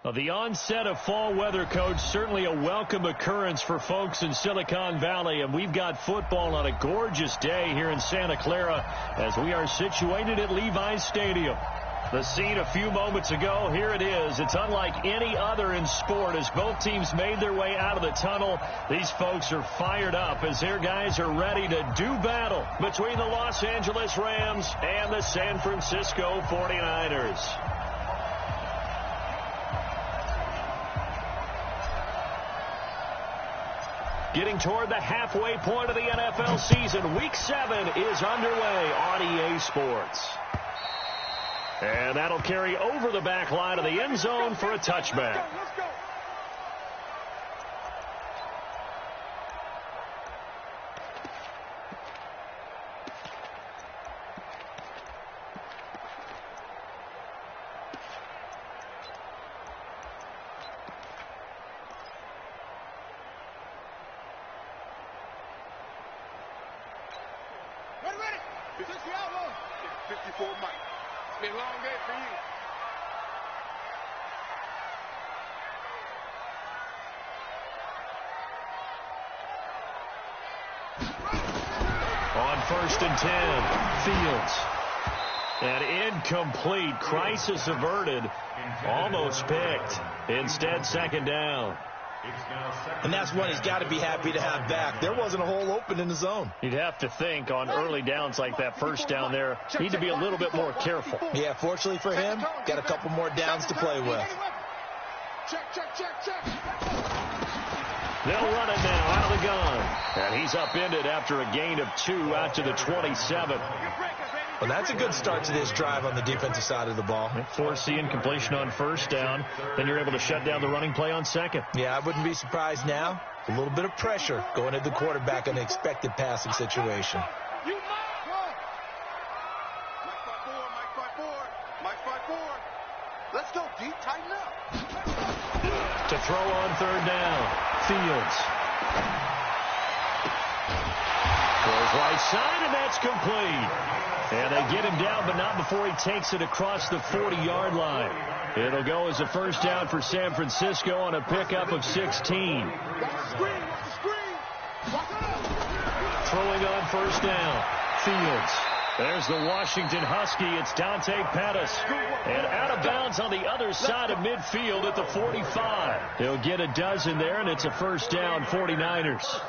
Well, the onset of fall weather, Coach, certainly a welcome occurrence for folks in Silicon Valley. And we've got football on a gorgeous day here in Santa Clara as we are situated at Levi's Stadium. The scene a few moments ago, here it is. It's unlike any other in sport as both teams made their way out of the tunnel. These folks are fired up as their guys are ready to do battle between the Los Angeles Rams and the San Francisco 49ers. Getting toward the halfway point of the NFL season, Week 7 is underway on EA Sports. And that'll carry over the back line of the end zone for a touchback. Ready? 54 Mike. Been a long day for you. On 1st and 10, Fields. An incomplete, crisis averted, almost picked. Instead, 2nd down. And that's one he's got to be happy to have back. There wasn't a hole open in the zone. You'd have to think on early downs like that, 1st down there, need to be a little bit more careful. Yeah, fortunately for him, got a couple more downs to play with. They'll run it now out of the gun. And he's upended after a gain of 2 out to the 27. Well, that's a good start to this drive on the defensive side of the ball. Force the incompletion on 1st down. Then you're able to shut down the running play on 2nd. Yeah, I wouldn't be surprised now. A little bit of pressure going at the quarterback in an expected passing situation. Mike 5-4. Let's go, D. Tighten up. To throw on 3rd down. Fields. Throws right side, and that's complete. And they get him down, but not before he takes it across the 40-yard line. It'll go as a 1st down for San Francisco on a pickup of 16. Throwing on 1st down. Fields. There's the Washington Husky. It's Dante Pettis. And out of bounds on the other side of midfield at the 45. They'll get a dozen there, and it's a 1st down, 49ers.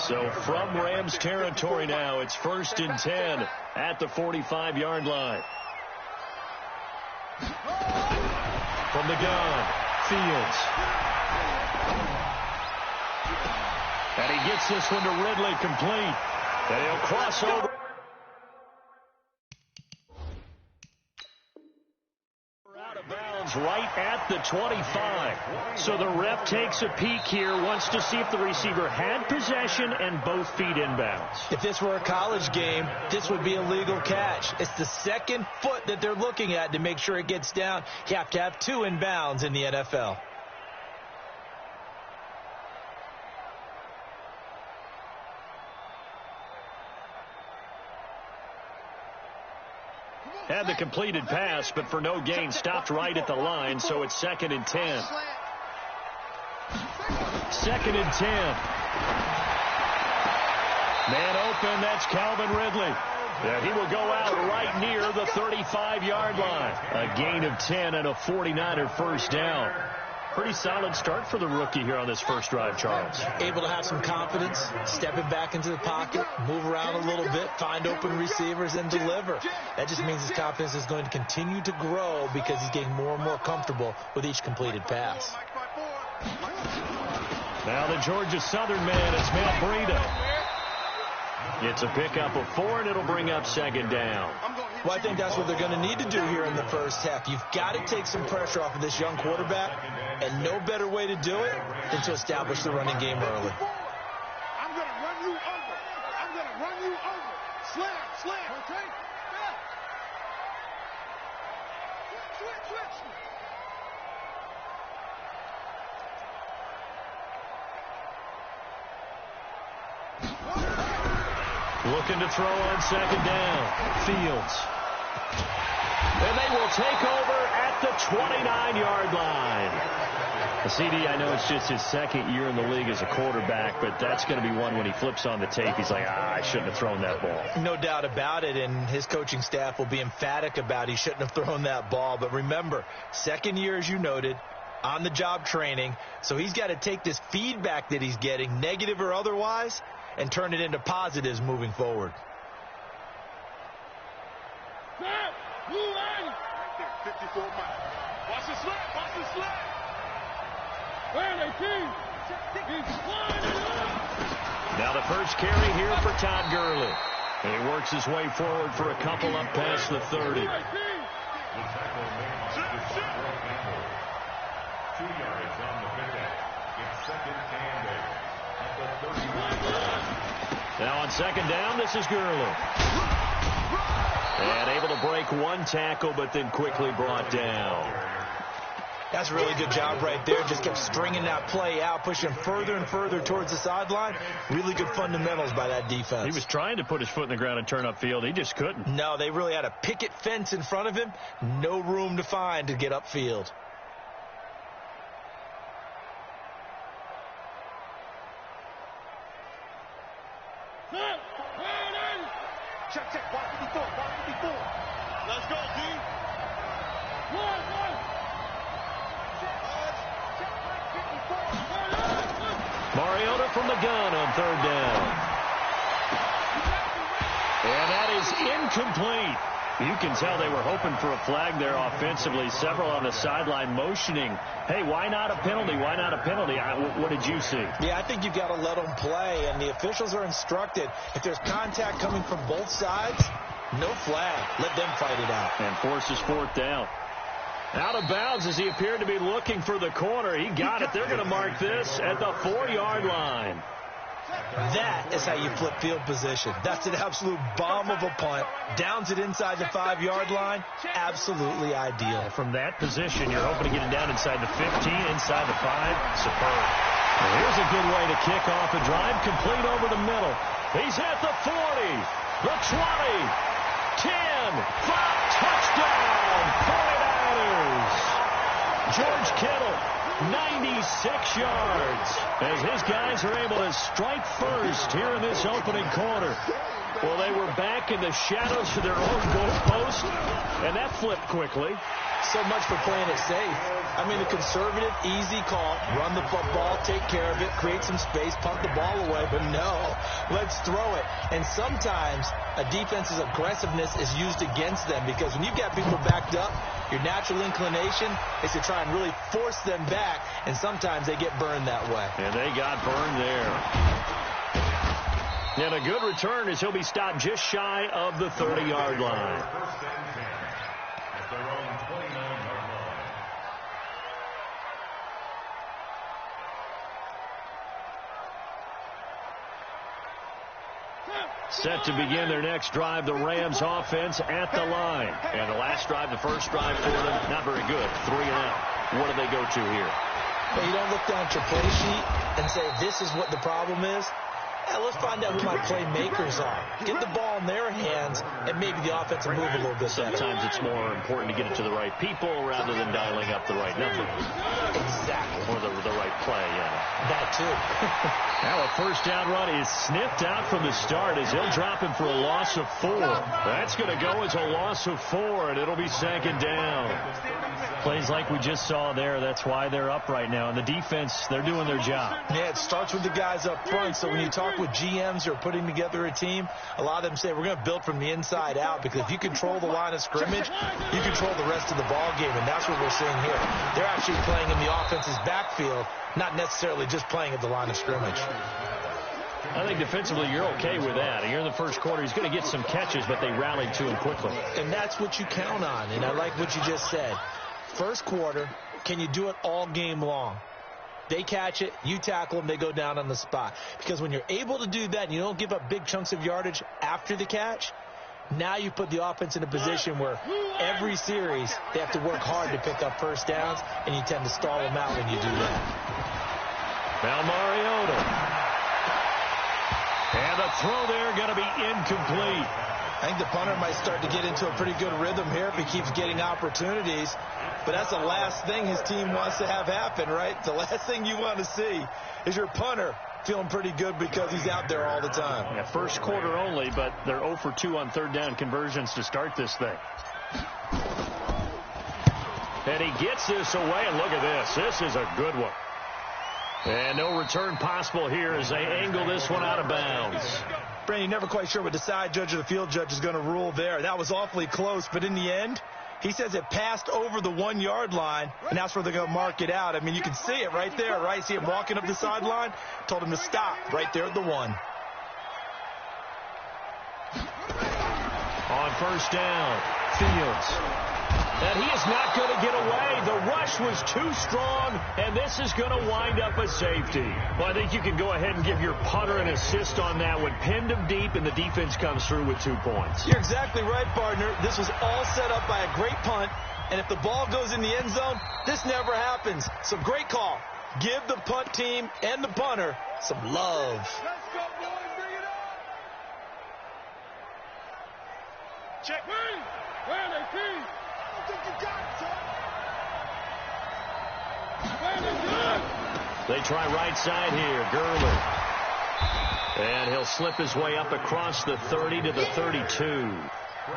So from Rams territory now, it's 1st and 10 at the 45-yard line. From the gun, Fields. And he gets this one to Ridley complete. And he'll cross over. Out of bounds right at the 25. So the ref takes a peek here, wants to see if the receiver had possession and both feet inbounds. If this were a college game, this would be a legal catch. It's the 2nd foot that they're looking at to make sure it gets down. You have to have 2 inbounds in the NFL. Had the completed pass, but for no gain, stopped right at the line, so it's 2nd and 10. 2nd and 10. Man open, that's Calvin Ridley. And he will go out right near the 35-yard line. A gain of 10 and a 49er 1st down. Pretty solid start for the rookie here on this 1st drive, Charles. Able to have some confidence, stepping back into the pocket, move around a little bit, find open receivers, and deliver. That just means his confidence is going to continue to grow because he's getting more and more comfortable with each completed pass. Now the Georgia Southern man, it's Matt Breida. It's a pickup of 4, and it'll bring up 2nd down. Well, I think that's what they're going to need to do here in the 1st half. You've got to take some pressure off of this young quarterback, and no better way to do it than to establish the running game early. I'm going to run you over. Slam. Okay? Yeah. Switch. Looking to throw on 2nd down. Fields. And they will take over at the 29-yard line. The CD, I know it's just his second year in the league as a quarterback, but that's going to be one when he flips on the tape. He's like, I shouldn't have thrown that ball. No doubt about it, and his coaching staff will be emphatic about he shouldn't have thrown that ball. But remember, second year, as you noted, on-the-job training, so he's got to take this feedback that he's getting, negative or otherwise, and turn it into positives moving forward. 54 miles. Watch the slap. Watch the slap. Now the first carry here for Todd Gurley. And he works his way forward for a couple up past the 30. 2 yards on the pickup. It's second and 8 at the 31. Now on second down, this is Gurley. And able to break one tackle, but then quickly brought down. That's a really good job right there. Just kept stringing that play out, pushing further and further towards the sideline. Really good fundamentals by that defense. He was trying to put his foot in the ground and turn upfield. He just couldn't. No, they really had a picket fence in front of him. No room to find to get upfield. Check. 154. Let's go, D. Mariota from the gun on third down. And that is incomplete. You can tell they were hoping for a flag there offensively. Several on the sideline motioning, hey, why not a penalty? Why not a penalty? What did you see? Yeah, I think you've got to let them play, and the officials are instructed. If there's contact coming from both sides, no flag. Let them fight it out. And forces fourth down. Out of bounds as he appeared to be looking for the corner. He got it. They're going to mark this at the 4-yard line. That is how you flip field position. That's an absolute bomb of a punt. Downs it inside the 5-yard line. Absolutely ideal. From that position, you're hoping to get it down inside the 15, inside the 5. Superb. Well, here's a good way to kick off a drive. Complete over the middle. He's at the 40, the 20, 10, 5, touchdown, 49ers. George Kittle, 96 yards, as his guys are able to strike first here in this opening quarter. Well, they were back in the shadows for their own goalpost, and that flipped quickly. So much for playing it safe. I mean, a conservative, easy call. Run the football, take care of it, create some space, punt the ball away. But no, let's throw it. And sometimes a defense's aggressiveness is used against them, because when you've got people backed up, your natural inclination is to try and really force them back, and sometimes they get burned that way. And they got burned there. And a good return as he'll be stopped just shy of the 30-yard line. Set to begin their next drive, the Rams offense at the line. And the last drive, the first drive for them, not very good. 3 and out. What do they go to here? Well, you don't look down at your play sheet and say, this is what the problem is. Let's find out who my playmakers are. Get the ball in their hands, and maybe the offense will move a little bit better. Sometimes it's more important to get it to the right people rather than dialing up the right number. Exactly. Or the right play, yeah. That, too. Now a first down run is sniffed out from the start as he'll drop him for a loss of 4. That's going to go as a loss of 4, and it'll be second down. Plays like we just saw there, that's why they're up right now. And the defense, they're doing their job. Yeah, it starts with the guys up front. So when you talk with GMs who are putting together a team, a lot of them say we're going to build from the inside out, because if you control the line of scrimmage, you control the rest of the ball game, and that's what we're seeing here. They're actually playing in the offense's backfield, not necessarily just playing at the line of scrimmage. I think defensively you're okay with that. Here in the first quarter, he's going to get some catches, but they rallied to him quickly. And that's what you count on, and I like what you just said. First quarter, can you do it all game long? They catch it, you tackle them, they go down on the spot. Because when you're able to do that and you don't give up big chunks of yardage after the catch, now you put the offense in a position where every series they have to work hard to pick up first downs, and you tend to stall them out when you do that. Now Mariota. And the throw there going to be incomplete. I think the punter might start to get into a pretty good rhythm here if he keeps getting opportunities. But that's the last thing his team wants to have happen, right? The last thing you want to see is your punter feeling pretty good because he's out there all the time. Yeah, first quarter only, but they're 0 for 2 on third down conversions to start this thing. And he gets this away, and look at this. This is a good one. And no return possible here as they angle this one out of bounds. Brandon, you're never quite sure what the side judge or the field judge is going to rule there. That was awfully close, but in the end, he says it passed over the 1-yard line, and that's where they're going to mark it out. I mean, you can see it right there, right? See him walking up the sideline? Told him to stop right there at the 1. On first down, Fields. And he is not going to get away. The rush was too strong, and this is going to wind up a safety. Well, I think you can go ahead and give your punter an assist on that one. Pinned him deep, and the defense comes through with 2 points. You're exactly right, partner. This was all set up by a great punt, and if the ball goes in the end zone, this never happens. So great call. Give the punt team and the punter some love. Let's go, boys. Bring it on. Check. Where are they, Pete? I think you got it, son. Where are they good? They try right side here. Gurley. And he'll slip his way up across the 30 to the 32.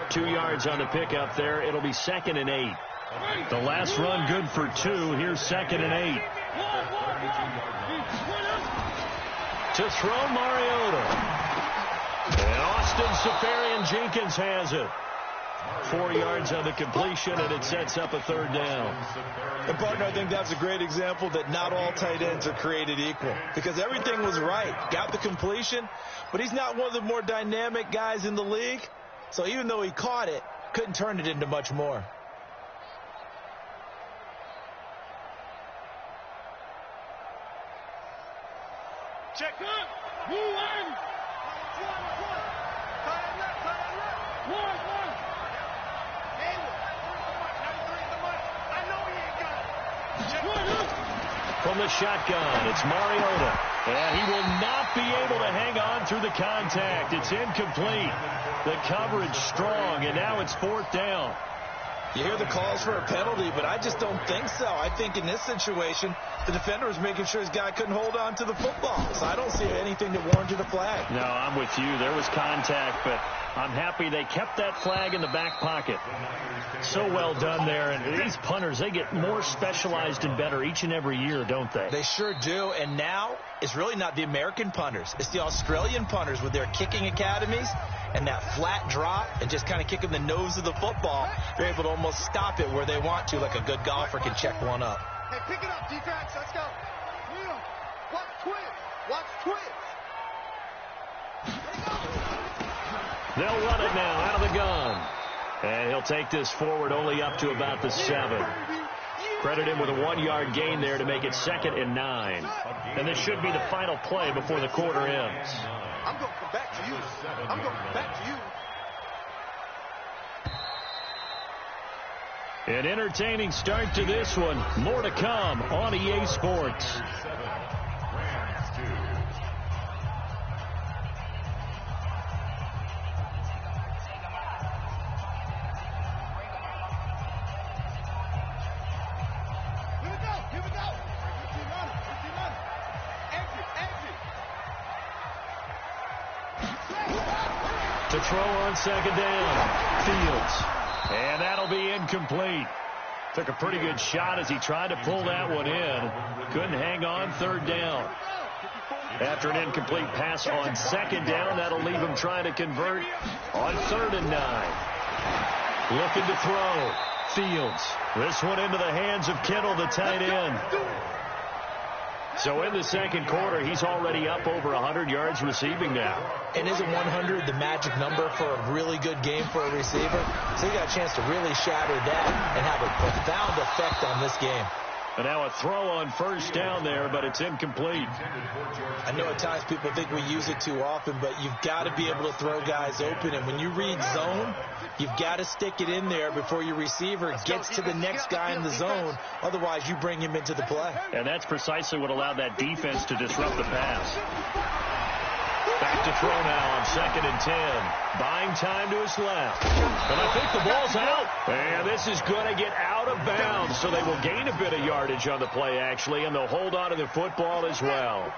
2 yards on the pickup there. It'll be 2nd and 8. The last run good for 2. Here's 2nd and 8. To throw, Mariota. And Austin Seferian-Jenkins has it. 4 yards on the completion, and it sets up a 3rd down. And, partner, I think that's a great example that not all tight ends are created equal, because everything was right. Got the completion, but he's not one of the more dynamic guys in the league. So even though he caught it, couldn't turn it into much more. Check up. Move in. From the shotgun, it's Mariota. And he will not be able to hang on through the contact. It's incomplete. The coverage strong, and now it's 4th down. You hear the calls for a penalty, but I just don't think so. I think in this situation, the defender was making sure his guy couldn't hold on to the football. So I don't see anything that warranted a flag. No, I'm with you. There was contact, but I'm happy they kept that flag in the back pocket. So well done there. And these punters, they get more specialized and better each and every year, don't they? They sure do. And now it's really not the American punters. It's the Australian punters with their kicking academies and that flat drop and just kind of kicking the nose of the football. They're able to almost stop it where they want to, like a good golfer can check one up. Hey, pick it up, defense. Let's go. Watch twins. Watch twins. They'll run it now out of the gun. And he'll take this forward only up to about the 7. Credit him with a 1-yard gain there to make it 2nd and 9. And this should be the final play before the quarter ends. I'm going to come back to you. I'm going to come back to you. An entertaining start to this one. More to come on EA Sports. To throw on 2nd down, Fields. And that'll be incomplete. Took a pretty good shot as he tried to pull that one in. Couldn't hang on 3rd down. After an incomplete pass on 2nd down, that'll leave him trying to convert on 3rd and 9. Looking to throw. Fields. This one into the hands of Kittle, the tight end. So in the 2nd quarter, he's already up over 100 yards receiving now. And isn't 100 the magic number for a really good game for a receiver? So he got a chance to really shatter that and have a profound effect on this game. And now a throw on 1st down there, but it's incomplete. I know at times people think we use it too often, but you've got to be able to throw guys open. And when you read zone, you've got to stick it in there before your receiver gets to the next guy in the zone. Otherwise, you bring him into the play. And that's precisely what allowed that defense to disrupt the pass. Back to throw now on 2nd and 10. Buying time to his left. And I think the ball's out. And this is going to get out of bounds, so they will gain a bit of yardage on the play, actually, and they'll hold on to the football as well.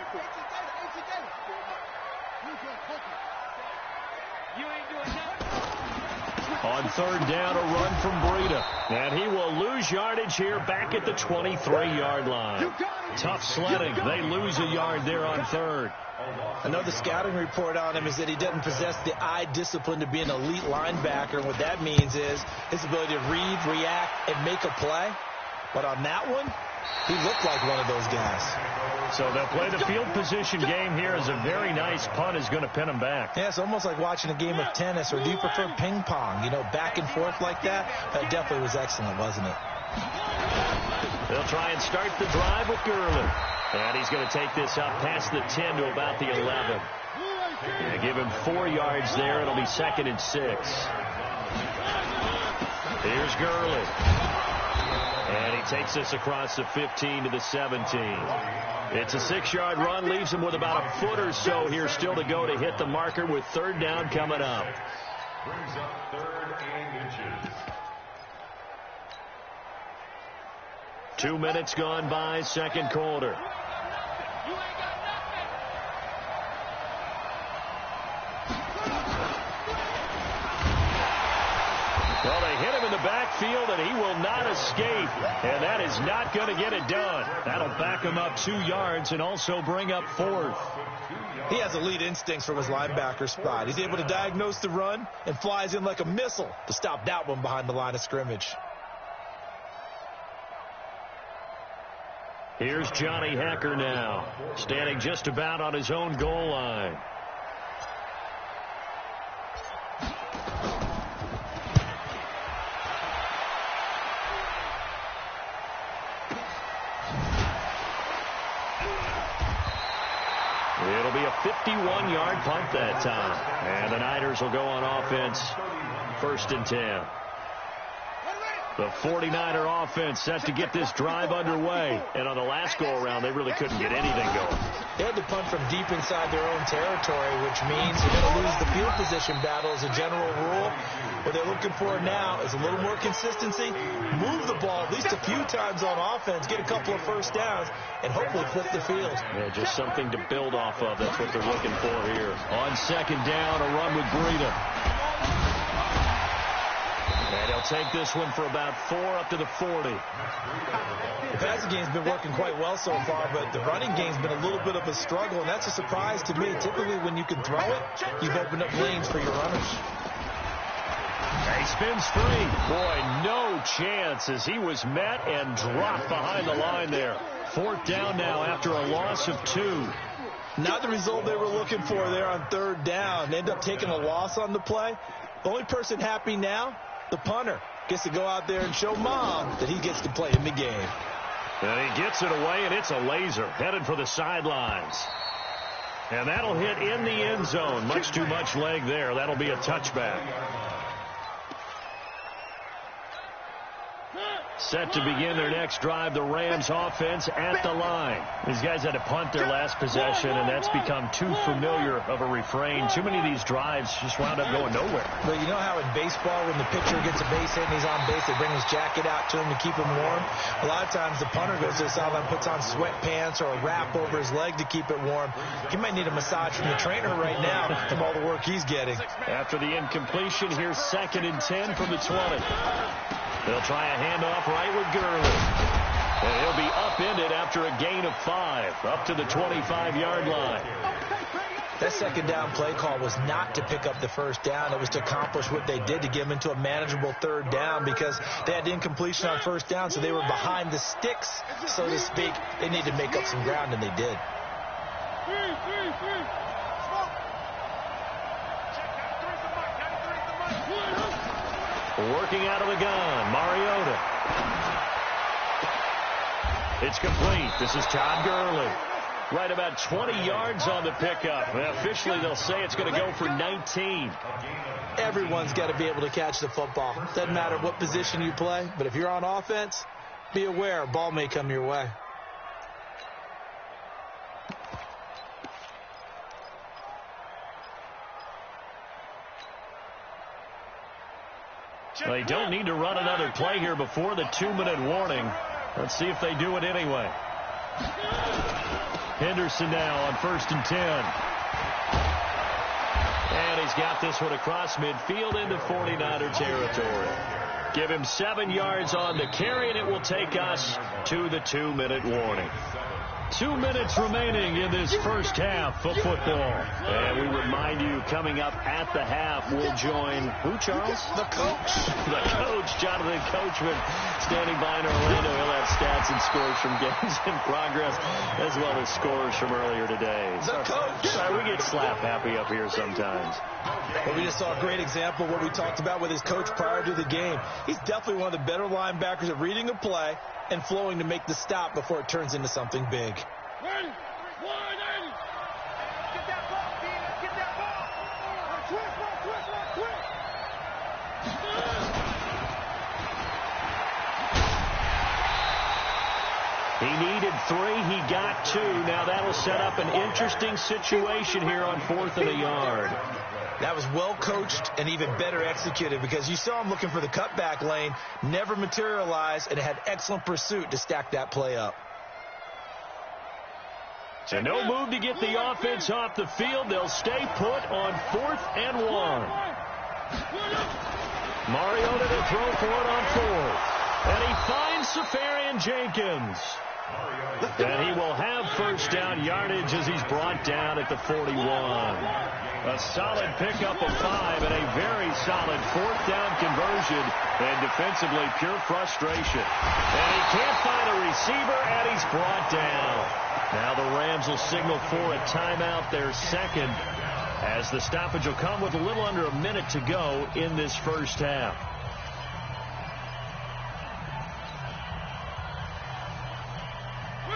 On 3rd down, a run from Breida. And he will lose yardage here back at the 23-yard line. Tough sledding. They lose a yard there on 3rd. Another scouting report on him is that he doesn't possess the eye discipline to be an elite linebacker. And what that means is his ability to read, react, and make a play. But on that one, he looked like one of those guys. So they'll play the field position game here as a very nice punt is going to pin him back. Yeah, it's almost like watching a game of tennis, or do you prefer ping pong? You know, back and forth like that? That definitely was excellent, wasn't it? They'll try and start the drive with Gurley. And he's going to take this up past the 10 to about the 11. Yeah, give him 4 yards there. It'll be 2nd and 6. Here's Gurley. And he takes this across the 15 to the 17. It's a 6-yard run. Leaves him with about a foot or so here still to go to hit the marker with 3rd down coming up. Brings up 3rd and inches. 2 minutes gone by, 2nd quarter. Well, they hit him in the backfield, and he will not escape. And that is not going to get it done. That'll back him up 2 yards and also bring up 4th. He has elite instincts from his linebacker spot. He's able to diagnose the run and flies in like a missile to stop that one behind the line of scrimmage. Here's Johnny Hekker now, standing just about on his own goal line. It'll be a 51-yard punt that time. And the Niners will go on offense, 1st and 10. The 49er offense set to get this drive underway. And on the last go-around, they really couldn't get anything going. They had to punt from deep inside their own territory, which means you're going to lose the field position battle as a general rule. What they're looking for now is a little more consistency, move the ball at least a few times on offense, get a couple of 1st downs, and hopefully flip the field. Yeah, just something to build off of. That's what they're looking for here. On 2nd down, a run with Breida. And he'll take this one for about 4 up to the 40. The passing game's been working quite well so far, but the running game's been a little bit of a struggle, and that's a surprise to me. Typically, when you can throw it, you've opened up lanes for your runners. He spins free. Boy, no chance as he was met and dropped behind the line there. 4th down now after a loss of 2. Not the result they were looking for there on 3rd down. They end up taking a loss on the play. The only person happy now, the punter, gets to go out there and show Mom that he gets to play in the game. And he gets it away, and it's a laser headed for the sidelines. And that'll hit in the end zone. Much too much leg there. That'll be a touchback. Set to begin their next drive, the Rams offense at the line. These guys had to punt their last possession, and that's become too familiar of a refrain. Too many of these drives just wound up going nowhere. But you know how in baseball, when the pitcher gets a base hit and he's on base, they bring his jacket out to him to keep him warm? A lot of times the punter goes to the sideline, puts on sweatpants or a wrap over his leg to keep it warm. He might need a massage from the trainer right now from all the work he's getting. After the incompletion, here's 2nd and 10 from the 20. They'll try a handoff right with Gurley. And he'll be upended after a gain of 5, up to the 25-yard line. That 2nd down play call was not to pick up the 1st down. It was to accomplish what they did, to get them into a manageable 3rd down, because they had incompletion on 1st down, so they were behind the sticks, so to speak. They needed to make up some ground, and they did. Working out of the gun, Mariota. It's complete. This is Todd Gurley. Right about 20 yards on the pickup. Officially, they'll say it's going to go for 19. Everyone's got to be able to catch the football. Doesn't matter what position you play, but if you're on offense, be aware a ball may come your way. They don't need to run another play here before the 2-minute warning. Let's see if they do it anyway. Henderson now on 1st and 10. And he's got this one across midfield into 49er territory. Give him 7 yards on the carry, and it will take us to the 2-minute warning. 2 minutes remaining in this first half of football. And we remind you, coming up at the half, we'll join who, Charles? The coach. The coach, Jonathan Coachman, standing by in Orlando. He'll have stats and scores from games in progress, as well as scores from earlier today. The coach. Sorry, we get slap happy up here sometimes. But we just saw a great example of what we talked about with his coach prior to the game. He's definitely one of the better linebackers at reading a play and flowing to make the stop before it turns into something big. Ready? 180. Get that ball, Dean. Let's get that ball. Twist. He needed 3. He got 2. Now that'll set up an interesting situation here on 4th and a yard. That was well coached and even better executed because you saw him looking for the cutback lane, never materialized, and had excellent pursuit to stack that play up. So no move to get the offense off the field. They'll stay put on 4th and 1. Mariota to throw for it on 4th. And he finds Safarian Jenkins. And he will have first down yardage as he's brought down at the 41. A solid pickup of 5 and a very solid 4th down conversion. And defensively, pure frustration. And he can't find a receiver, and he's brought down. Now the Rams will signal for a timeout, their second, as the stoppage will come with a little under a minute to go in this first half.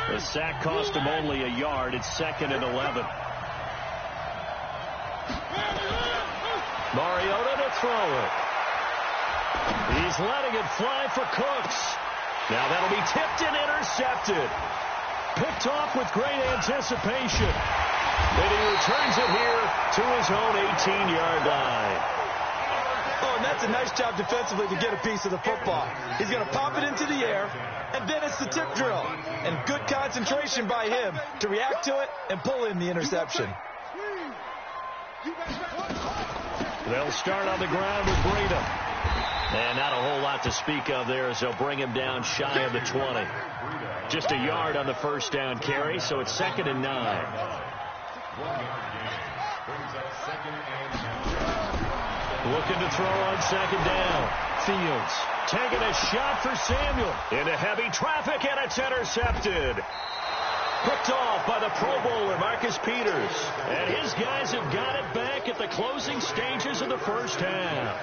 The sack cost him only a yard. It's 2nd and 11. Mariota to throw it. He's letting it fly for Cooks. Now that'll be tipped and intercepted. Picked off with great anticipation. And he returns it here to his own 18-yard line. Oh, and that's a nice job defensively to get a piece of the football. He's going to pop it into the air, and then it's the tip drill. And good concentration by him to react to it and pull in the interception. They'll start on the ground with Breida. And not a whole lot to speak of there as they'll bring him down shy of the 20. Just a yard on the first down carry, so it's 2nd and 9. Looking to throw on 2nd down. Fields taking a shot for Samuel. Into heavy traffic, and it's intercepted. Picked off by the Pro Bowler, Marcus Peters. And his guys have got it back at the closing stages of the first half.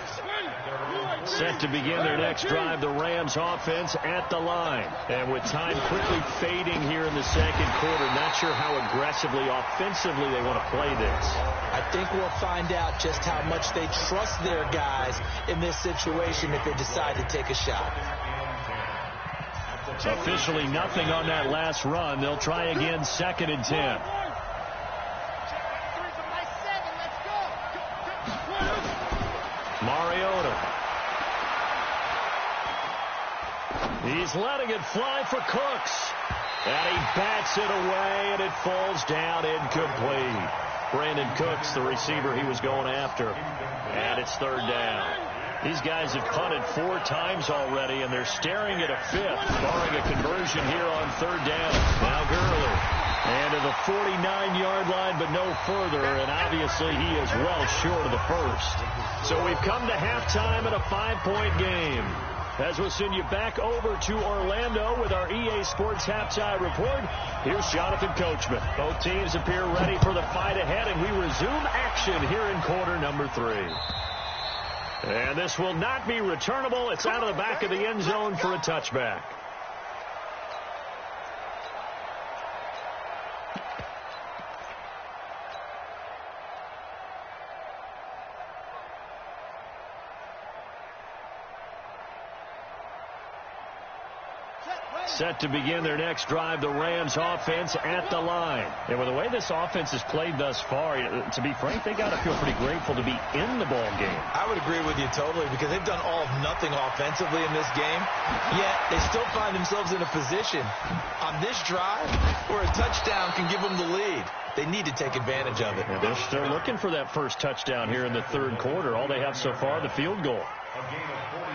Set to begin their next drive, the Rams offense at the line. And with time quickly fading here in the second quarter, not sure how aggressively, offensively they want to play this. I think we'll find out just how much they trust their guys in this situation if they decide to take a shot. Officially nothing on that last run. They'll try again, 2nd and 10. Mariota. He's letting it fly for Cooks. And he bats it away, and it falls down incomplete. Brandon Cooks, the receiver he was going after. And it's 3rd down. These guys have punted 4 times already, and they're staring at a 5th, barring a conversion here on 3rd down. Now Gurley. And to the 49-yard line, but no further, and obviously he is well short of the first. So we've come to halftime in a 5-point game. As we'll send you back over to Orlando with our EA Sports Halftime Report, here's Jonathan Coachman. Both teams appear ready for the fight ahead, and we resume action here in quarter number 3. And this will not be returnable. It's out of the back of the end zone for a touchback. Set, Set to begin their next drive, the Rams offense at the line. And with the way this offense has played thus far, to be frank, they got to feel pretty grateful to be in the ball game. I would agree with you totally, because they've done all of nothing offensively in this game, yet they still find themselves in a position on this drive where a touchdown can give them the lead. They need to take advantage of it. And they're still looking for that first touchdown here in the third quarter. All they have so far, the field goal.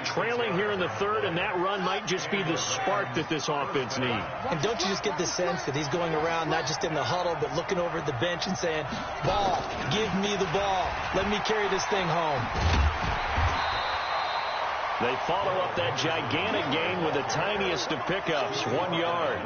Trailing here in the third, and that run might just be the spark that this offense needs. And don't you just get the sense that he's going around not just in the huddle, but looking over at the bench and saying, ball, give me the ball. Let me carry this thing home. They follow up that gigantic gain with the tiniest of pickups, 1 yard.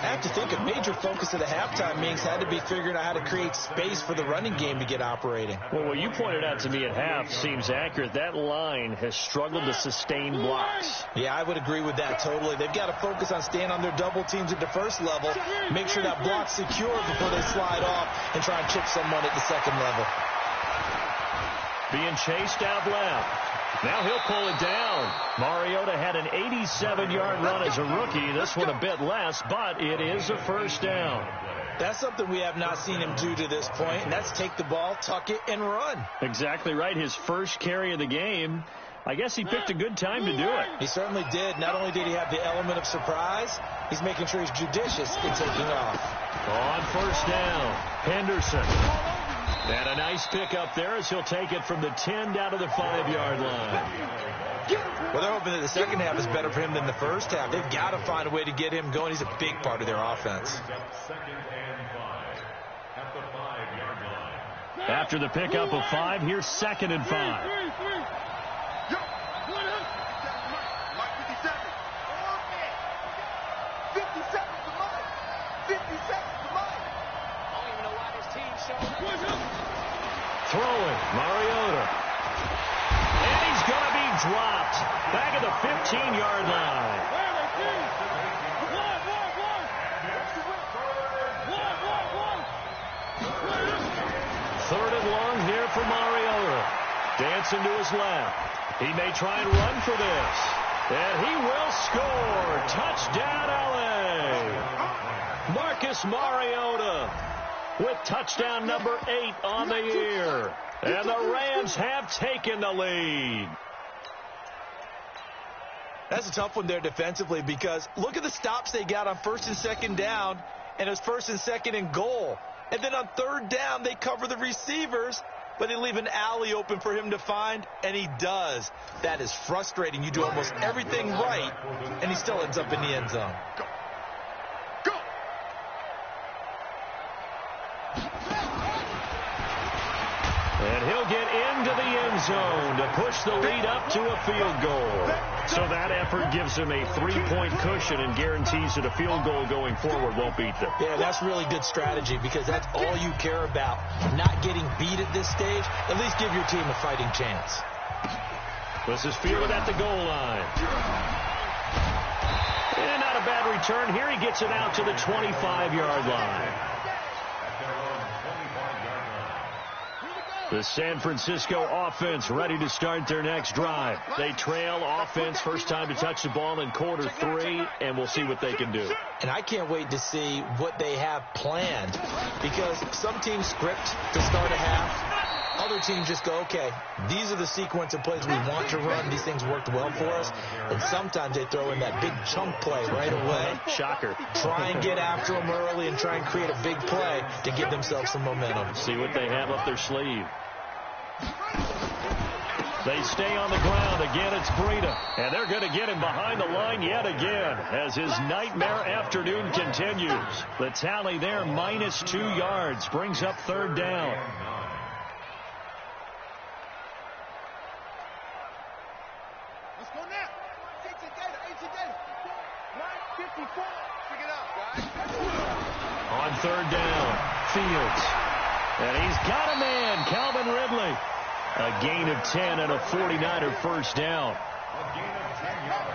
I have to think a major focus of the halftime meetings had to be figuring out how to create space for the running game to get operating. Well, what you pointed out to me at half seems accurate. That line has struggled to sustain blocks. Yeah, I would agree with that totally. They've got to focus on staying on their double teams at the first level, make sure that block's secure before they slide off and try and chip someone at the second level. Being chased out left. Now he'll pull it down. Mariota had an 87-yard run as a rookie. This one a bit less, but it is a first down. That's something we have not seen him do to this point, and that's take the ball, tuck it, and run. Exactly right. His first carry of the game. I guess he picked a good time to do it. He certainly did. Not only did he have the element of surprise, he's making sure he's judicious in taking off. On first down, Henderson. And a nice pickup there as he'll take it from the 10 down to the 5-yard line. Well, they're hoping that the second half is better for him than the first half. They've got to find a way to get him going. He's a big part of their offense. After the pickup of 5, here's 2nd and 5. Throwing, Mariota. And he's going to be dropped back at the 15-yard line. Third and long here for Mariota. Dancing to his left. He may try and run for this. And he will score. Touchdown, L.A. Marcus Mariota with touchdown number 8 on the year. And the Rams have taken the lead. That's a tough one there defensively, because look at the stops they got on 1st and 2nd down, and it was 1st and 2nd and goal. And then on 3rd down, they cover the receivers, but they leave an alley open for him to find, and he does. That is frustrating. You do almost everything right, and he still ends up in the end zone. And he'll get into the end zone to push the lead up to a field goal. So that effort gives him a 3-point cushion and guarantees that a field goal going forward won't beat them. Yeah, that's really good strategy, because that's all you care about. Not getting beat at this stage. At least give your team a fighting chance. This is fielded at the goal line. And not a bad return. Here he gets it out to the 25-yard line. The San Francisco offense ready to start their next drive. They trail offense, first time to touch the ball in quarter 3, and we'll see what they can do. And I can't wait to see what they have planned, because some teams script to start a half. Other teams just go, okay, these are the sequence of plays we want to run. These things worked well for us. And sometimes they throw in that big chunk play right away. Shocker. Try and get after them early and try and create a big play to give themselves some momentum. See what they have up their sleeve. They stay on the ground. Again, it's Breida. And they're going to get him behind the line yet again as his nightmare afternoon continues. The tally there, -2 yards, brings up 3rd down. Let's go now. 18 Gator. 9:54. Pick it up, guys. On 3rd down, Fields. And he's got a man, Calvin Ridley. A gain of 10 and a 49er first down.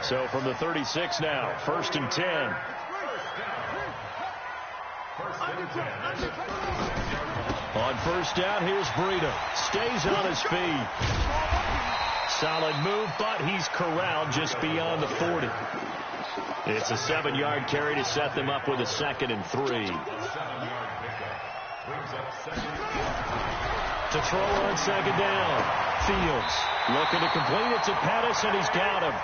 So from the 36 now, 1st and 10. On 1st down, here's Breida. Stays on his feet. Solid move, but he's corralled just beyond the 40. It's a 7-yard carry to set them up with a 2nd and 3. To throw on 2nd down. Fields looking to complete it to Pettis, and he's got him.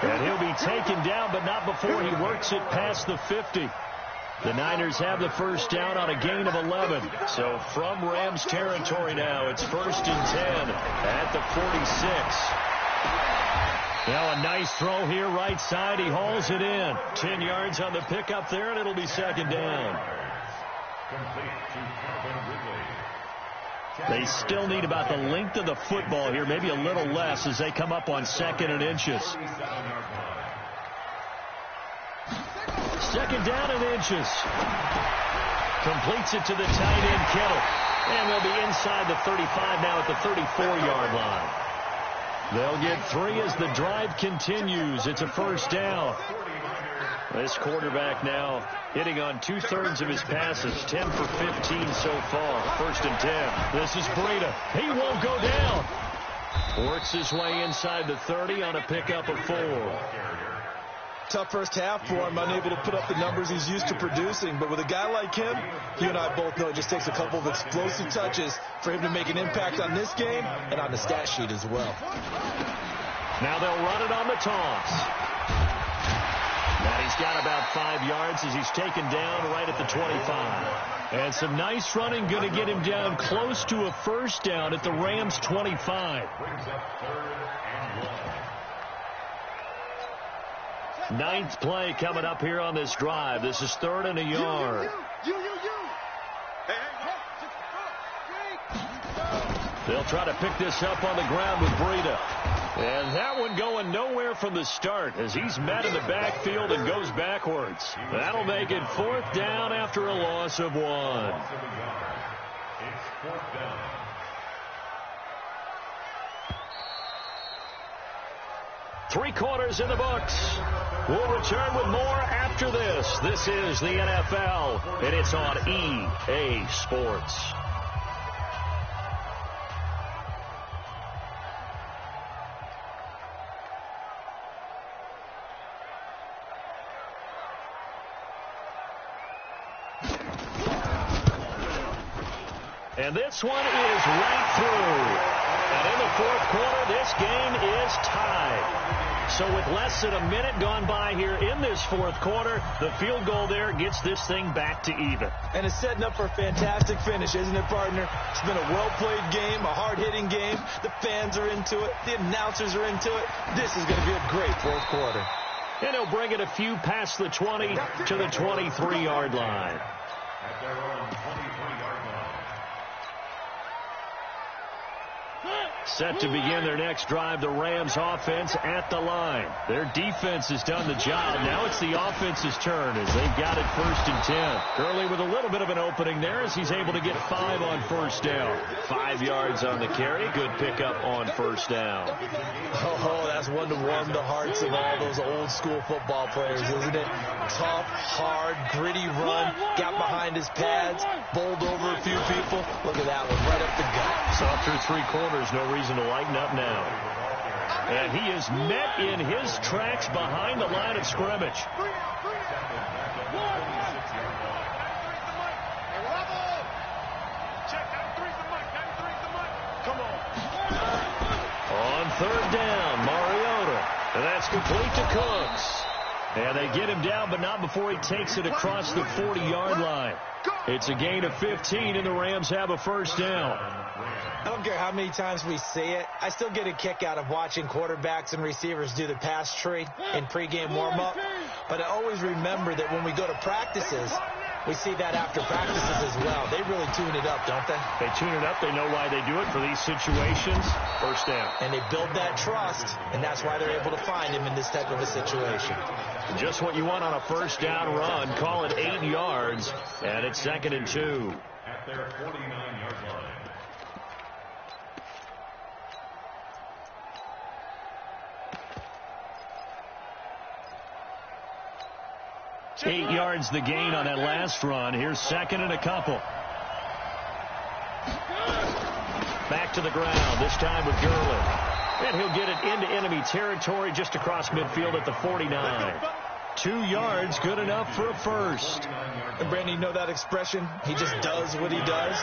And he'll be taken down, but not before he works it past the 50. The Niners have the first down on a gain of 11. So from Rams territory now, it's 1st and 10 at the 46. Now a nice throw here right side. He hauls it in. 10 yards on the pickup there, and it'll be 2nd down. They still need about the length of the football here, maybe a little less as they come up on 2nd and inches. 2nd down and inches. Completes it to the tight end, Kittle. And they'll be inside the 35 now at the 34-yard line. They'll get 3 as the drive continues. It's a first down. This quarterback now hitting on 2/3 of his passes, 10 for 15 so far. 1st and 10. This is Breida. He won't go down. Works his way inside the 30 on a pickup of 4. Tough first half for him, unable to put up the numbers he's used to producing. But with a guy like him, you and I both know it just takes a couple of explosive touches for him to make an impact on this game and on the stat sheet as well. Now they'll run it on the toss. And he's got about 5 yards as he's taken down right at the 25. And some nice running going to get him down close to a first down at the Rams' 25. 9th play coming up here on this drive. This is 3rd and a yard. They'll try to pick this up on the ground with Breida. And that one going nowhere from the start as he's met in the backfield and goes backwards. That'll make it 4th down after a loss of 1. Three quarters in the books. We'll return with more after this. This is the NFL, and it's on EA Sports. And this one is right through. And in the 4th quarter, this game is tied. So with less than a minute gone by here in this 4th quarter, the field goal there gets this thing back to even. And it's setting up for a fantastic finish, isn't it, partner? It's been a well-played game, a hard-hitting game. The fans are into it. The announcers are into it. This is going to be a great 4th quarter. And he'll bring it a few past the 20 to the 23-yard line. At their own 23-yard line. Set to begin their next drive, the Rams offense at the line. Their defense has done the job. Now it's the offense's turn as they've got it 1st and 10. Gurley with a little bit of an opening there as he's able to get 5 on first down. 5 yards on the carry. Good pickup on first down. Oh, that's one to warm the hearts of all those old school football players, isn't it? Tough, hard, gritty run. Got behind his pads, bowled over a few people. Look at that one, right up the gut. So after 3 quarters, no reason to lighten up now. And he is met in his tracks behind the line of scrimmage. On 3rd down, Mariota. And that's complete to Cooks. And they get him down, but not before he takes it across the 40-yard line. It's a gain of 15, and the Rams have a first down. I don't care how many times we say it, I still get a kick out of watching quarterbacks and receivers do the pass tree in pregame warm-up. But I always remember that when we go to practices, we see that after practices as well. They really tune it up, don't they? They tune it up. They know why they do it for these situations. First down. And they build that trust, and that's why they're able to find him in this type of a situation. Just what you want on a first down run. Call it 8 yards, and it's 2nd and 2. At their 49-yard line. 8 yards the gain on that last run. Here's 2nd and a couple. Back to the ground, this time with Gurley. And he'll get it into enemy territory just across midfield at the 49. 2 yards, good enough for a first. And Brandon, you know that expression? He just does what he does.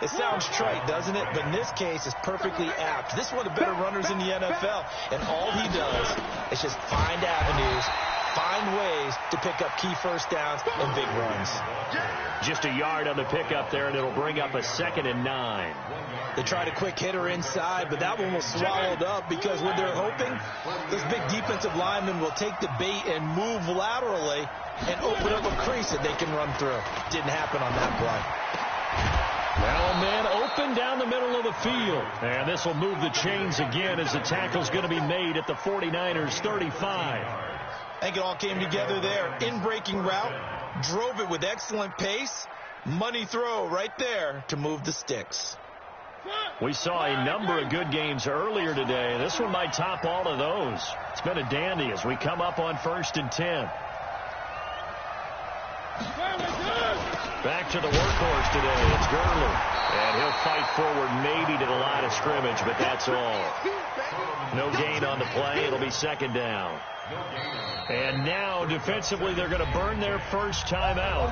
It sounds trite, doesn't it? But in this case, it's perfectly apt. This is one of the better runners in the NFL. And all he does is just find avenues, find ways to pick up key first downs and big runs. Just a yard on the pickup there, and it'll bring up a 2nd and 9. They tried a quick hitter inside, but that one was swallowed up because what they're hoping, this big defensive lineman will take the bait and move laterally and open up a crease that they can run through. Didn't happen on that play. Now a man open down the middle of the field. And this will move the chains again as the tackle's going to be made at the 49ers 35. I think it all came together there. In-breaking route, drove it with excellent pace. Money throw right there to move the sticks. We saw a number of good games earlier today. This one might top all of those. It's been a dandy as we come up on 1st and 10. Back to the workhorse today. It's Gurley. And he'll fight forward maybe to the line of scrimmage, but that's all. No gain on the play. It'll be 2nd down. And now, defensively, they're going to burn their first time out.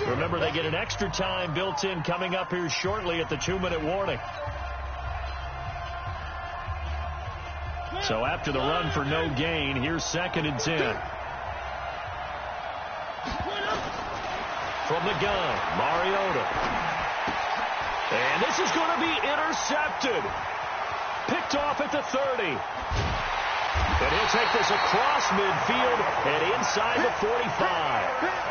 Remember, they get an extra time built in coming up here shortly at the 2-minute warning. So after the run for no gain, here's 2nd and 10. From the gun, Mariota. And this is going to be intercepted. Picked off at the 30. And he'll take this across midfield and inside the 45.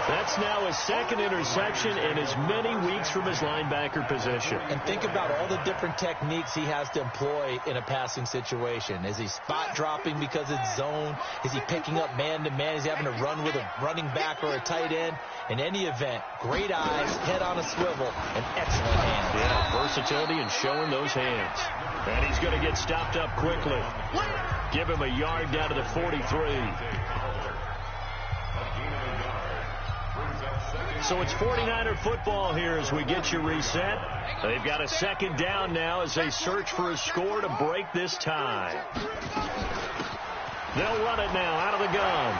That's now his 2nd interception in as many weeks from his linebacker position. And think about all the different techniques he has to employ in a passing situation. Is he spot dropping because it's zone? Is he picking up man-to-man? Is he having to run with a running back or a tight end? In any event, great eyes, head on a swivel, and excellent hands. Yeah, versatility and showing those hands. And he's going to get stopped up quickly. Give him a yard down to the 43. So it's 49er football here as we get you reset. They've got a 2nd down now as they search for a score to break this tie. They'll run it now out of the gun.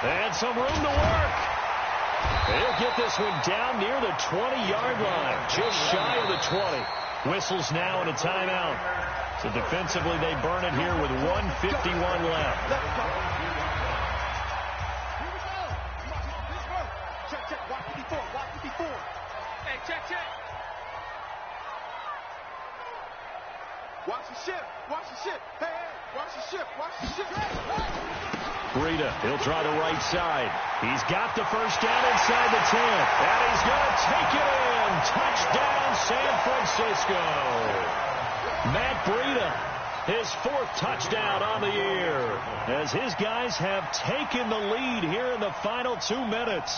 And some room to work. They'll get this one down near the 20-yard line, just shy of the 20. Whistles now and a timeout. So defensively, they burn it here with 1:51 left. Watch the ship. Watch the ship. Hey, watch the ship. Watch the ship. Breida, he'll try the right side. He's got the first down inside the 10. And he's going to take it in. Touchdown, San Francisco. Matt Breida, his 4th touchdown on the year, as his guys have taken the lead here in the final 2 minutes.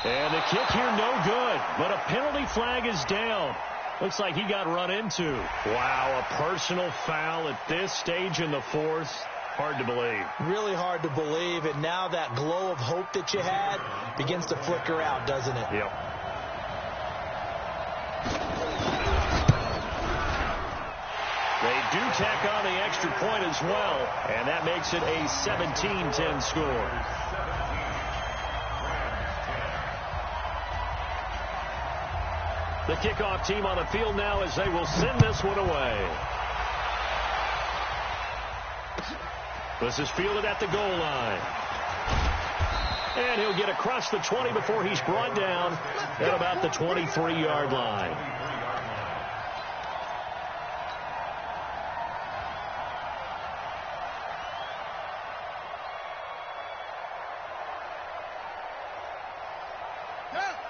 And the kick here no good, but a penalty flag is down. Looks like he got run into. Wow, a personal foul at this stage in the 4th. Hard to believe. Really hard to believe, and now that glow of hope that you had begins to flicker out, doesn't it? Yep. They do tack on the extra point as well, and that makes it a 17-10 score. The kickoff team on the field now as they will send this one away. This is fielded at the goal line. And he'll get across the 20 before he's brought down at about the 23-yard line.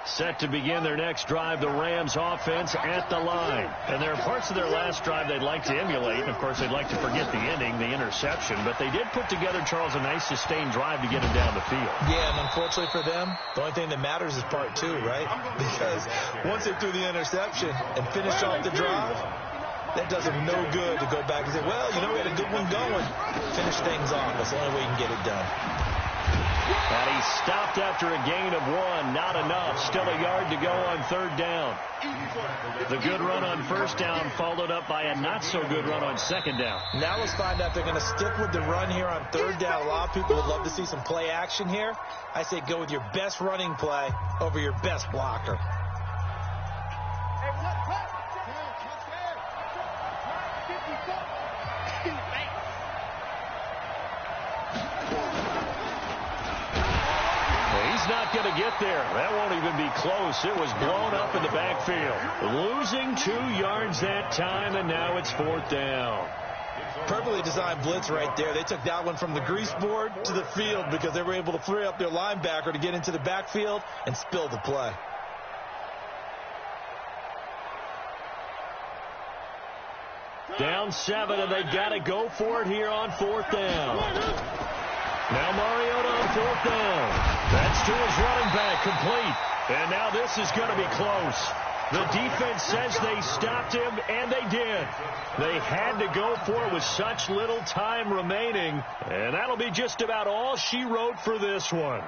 Set to begin their next drive, the Rams offense at the line. And there are parts of their last drive they'd like to emulate. And, of course, they'd like to forget the ending, the interception. But they did put together, Charles, a nice sustained drive to get him down the field. Yeah, and unfortunately for them, the only thing that matters is part 2, right? Because once they threw the interception and finished off the drive, that does them no good to go back and say, well, you know, we had a good one going. Finish things off. That's the only way you can get it done. And he stopped after a gain of 1. Not enough. Still a yard to go on 3rd down. The good run on 1st down followed up by a not-so-good run on 2nd down. Now let's find out if they're going to stick with the run here on 3rd down. A lot of people would love to see some play action here. I say go with your best running play over your best blocker. He's not going to get there. That won't even be close. It was blown up in the backfield. Losing 2 yards that time, and now it's 4th down. Perfectly designed blitz right there. They took that one from the grease board to the field because they were able to free up their linebacker to get into the backfield and spill the play. Down 7, and they've got to go for it here on 4th down. Now Mariota on 4th down. That's to his running back, complete. And now this is going to be close. The defense says they stopped him, and they did. They had to go for it with such little time remaining, and that'll be just about all she wrote for this one.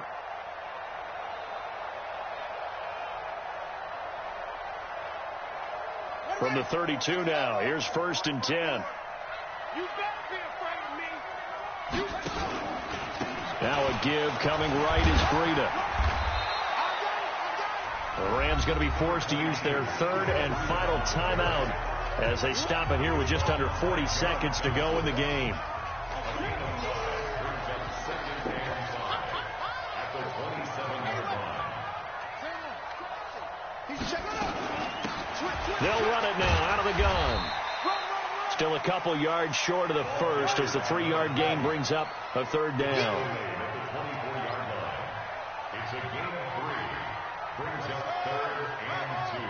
From the 32 now, here's 1st and 10. You better be afraid of me. Now a give coming right is Breida. The Rams going to be forced to use their 3rd and final timeout as they stop it here with just under 40 seconds to go in the game. They'll run it now out of the gun. Still a couple yards short of the first as the 3-yard gain brings up a 3rd down. It's a gain of 3. Brings up 3rd and 2.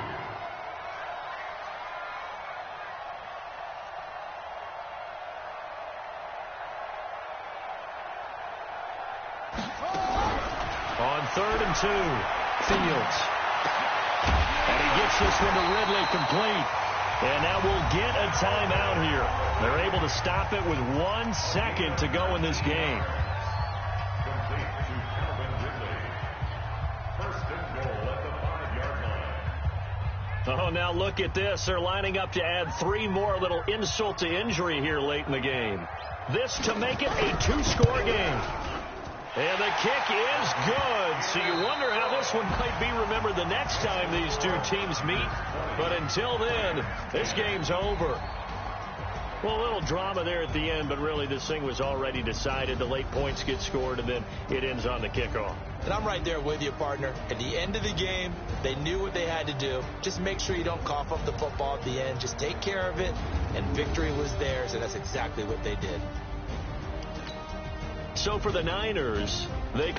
On 3rd and 2, Fields. And he gets this one to Ridley, complete. And now we'll get a timeout here. They're able to stop it with 1 second to go in this game. Complete to Calvin Ridley. 1st and goal at the 5-yard line. Oh, now look at this. They're lining up to add 3 more, little insult to injury here late in the game. This to make it a 2-score game. And the kick is good. So you wonder how this one might be remembered the next time these two teams meet. But until then, this game's over. Well, a little drama there at the end, but really this thing was already decided. The late points get scored, and then it ends on the kickoff. And I'm right there with you, partner. At the end of the game, they knew what they had to do. Just make sure you don't cough up the football at the end. Just take care of it, and victory was theirs, and that's exactly what they did. So for the Niners, they